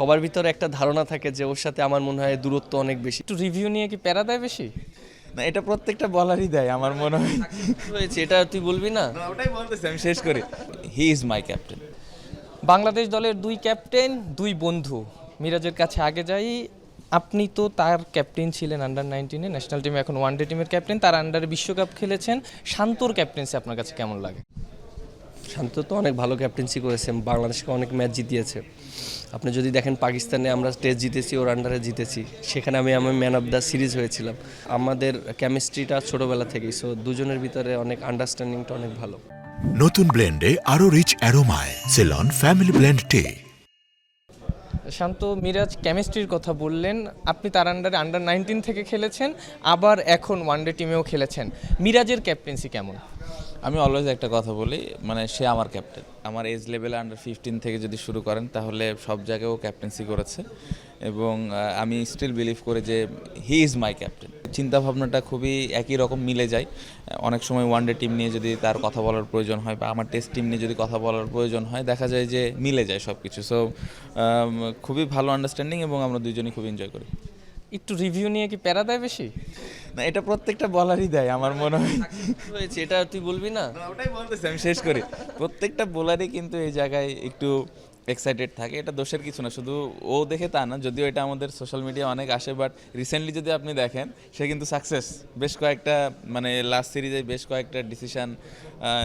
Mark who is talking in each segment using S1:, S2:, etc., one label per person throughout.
S1: সবার ভিতরে একটা ধারণা থাকে যে ওর সাথে আমার মনে হয় দূরত্ব অনেক বেশি।
S2: একটু রিভিউ নিয়ে কি প্যারা দেয় বেশি?
S3: না, এটা প্রত্যেকটা বলারই দেয় আমার মনে হয়।
S1: কি হয়েছে এটা তুই বলবি না?
S3: না, ওটাই বলতেছি, আমি শেষ করি। He is my captain.
S2: Bangladesh দলের দুই ক্যাপ্টেন, দুই বন্ধু। মিরাজের কাছে আগে যাই। আপনি তো তার ক্যাপ্টেন ছিলেন আন্ডার-19 ন্যাশনাল টিমে, এখন ওয়ানডে টিমের ক্যাপ্টেন, তার আন্ডারে বিশ্বকাপ খেলেছেন। শান্তর ক্যাপ্টেন্সি আপনার কাছে কেমন লাগে?
S1: শান্ত তো অনেক ভালো ক্যাপ্টেন্সি করেছে, বাংলাদেশকে অনেক ম্যাচ জিতিয়েছে। আপনি যদি দেখেন পাকিস্তানে আমরা টেস্ট জিতেছি, ওর আন্ডারে জিতেছি, সেখানে আমি ম্যান অফ দ্য সিরিজ হয়েছিলাম। আমাদের কেমিস্ট্রিটা ছোটোবেলা থেকেই, সো দুজনের ভিতরে অনেক আন্ডারস্ট্যান্ডিংটা অনেক ভালো।
S4: নতুন ব্লেন্ডে আরো রিচ অ্যারোমায় সেলন ফ্যামিলি ব্লেন্ড টে।
S2: শান্ত, মিরাজ কেমিস্ট্রির কথা বললেন, আপনি তার আন্ডারে আন্ডার-19 থেকে খেলেছেন, আবার এখন ওয়ানডে টিমেও খেলেছেন। মিরাজের ক্যাপ্টেন্সি কেমন?
S3: আমি অলওয়েজ একটা কথা বলি, মানে সে আমার ক্যাপ্টেন। আমার এজ লেভেলে আন্ডার-15 থেকে যদি শুরু করেন তাহলে সব জায়গায় ও ক্যাপ্টেন্সি করেছে এবং আমি স্টিল বিলিভ করি যে হি ইজ মাই ক্যাপ্টেন। চিন্তাভাবনাটা খুবই একই রকম মিলে যায়। অনেক সময় ওয়ানডে টিম নিয়ে যদি তার কথা বলার প্রয়োজন হয় বা আমার টেস্ট টিম নিয়ে যদি কথা বলার প্রয়োজন হয়, দেখা যায় যে মিলে যায় সব কিছু। সো খুবই ভালো আন্ডারস্ট্যান্ডিং এবং আমরা দুজনেই খুব এনজয় করি।
S2: একটু রিভিউ নিয়ে কি প্যারা দেয় বেশি?
S3: না, এটা প্রত্যেকটা বলারই দেয় আমার মনে হয়।
S1: কি হয়েছে এটা তুই বলবি না?
S3: না, ওটাই বলতেছি, আমি শেষ করি। প্রত্যেকটা বোলারই কিন্তু এই জায়গায় একটু এক্সাইটেড থাকে, এটা দোষের কিছু না, শুধু ও দেখে তা না, যদিও এটা আমাদের সোশ্যাল মিডিয়া অনেক আসে, বাট রিসেন্টলি যদি আপনি দেখেন সে কিন্তু সাকসেস। বেশ কয়েকটা মানে লাস্ট সিরিজে বেশ কয়েকটা ডিসিশন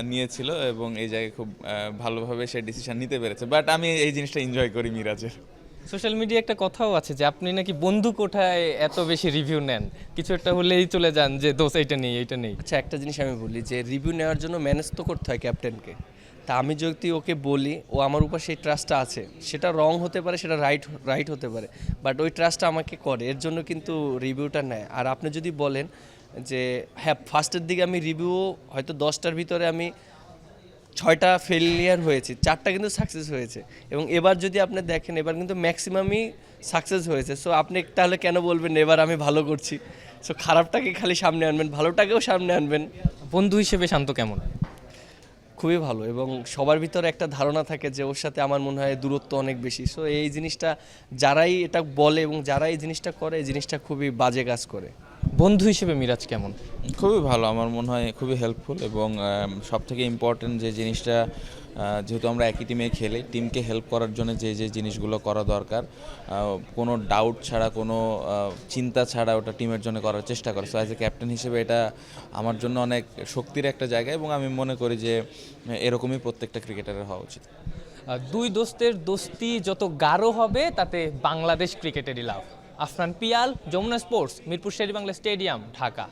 S3: নিয়েছিল এবং এই জায়গায় খুব ভালোভাবে সে ডিসিশন নিতে পেরেছে, বাট আমি এই জিনিসটা এনজয় করি মিরাজের।
S2: সোশ্যাল মিডিয়া একটা কথাও আছে যে আপনি নাকি বন্ধু কোঠায় এত বেশি রিভিউ নেন, কিছু একটা হলেই চলে যান যে দোষ এইটা নেই এইটা নেই।
S1: আচ্ছা, একটা জিনিস আমি বলি যে রিভিউ নেওয়ার জন্য ম্যানেজ তো করতে হয় ক্যাপ্টেনকে। তা আমি যদি ওকে বলি, ও আমার উপর সেই ট্রাস্টটা আছে, সেটা রং হতে পারে, সেটা রাইট হতে পারে, বাট ওই ট্রাস্টটা আমাকে করে, এর জন্য কিন্তু রিভিউটা নেয়। আর আপনি যদি বলেন যে হ্যাঁ, ফার্স্টের দিকে আমি রিভিউ হয়তো 10টার ভিতরে আমি 6টা ফেলিয়ার হয়েছে, 4টা কিন্তু সাকসেস হয়েছে, এবং এবার যদি আপনি দেখেন এবার কিন্তু ম্যাক্সিমামই সাকসেস হয়েছে। সো আপনি তাহলে কেন বলবেন এবার আমি ভালো করছি? সো খারাপটাকে খালি সামনে আনবেন, ভালোটাকেও সামনে আনবেন।
S2: বন্ধু হিসেবে শান্ত কেমন?
S1: খুবই ভালো, এবং সবার ভিতরে একটা ধারণা থাকে যে ওর সাথে আমার মনে হয় দূরত্ব অনেক বেশি। সো এই জিনিসটা যারাই এটা বলে এবং যারা এই জিনিসটা করে, এই জিনিসটা খুবই বাজে কাজ করে।
S2: বন্ধু হিসেবে মিরাজ কেমন?
S3: খুবই ভালো, আমার মনে হয় খুবই হেল্পফুল এবং সব থেকে ইম্পর্টেন্ট যে জিনিসটা, যেহেতু আমরা একই টিমে খেলি, টিমকে হেল্প করার জন্য যে যে জিনিসগুলো করা দরকার, কোনো ডাউট ছাড়া, কোনো চিন্তা ছাড়া ওটা টিমের জন্য করার চেষ্টা করে। সো অ্যাজ এ ক্যাপ্টেন হিসেবে এটা আমার জন্য অনেক শক্তির একটা জায়গা এবং আমি মনে করি যে এরকমই প্রত্যেকটা ক্রিকেটারের হওয়া উচিত।
S2: দুই দোস্তের দোস্তি যত গাঢ় হবে তাতে বাংলাদেশ ক্রিকেটেরই লাভ। Afran Piyal, Jamuna sports, Mirpur Sher-e-Bangla stadium, Dhaka.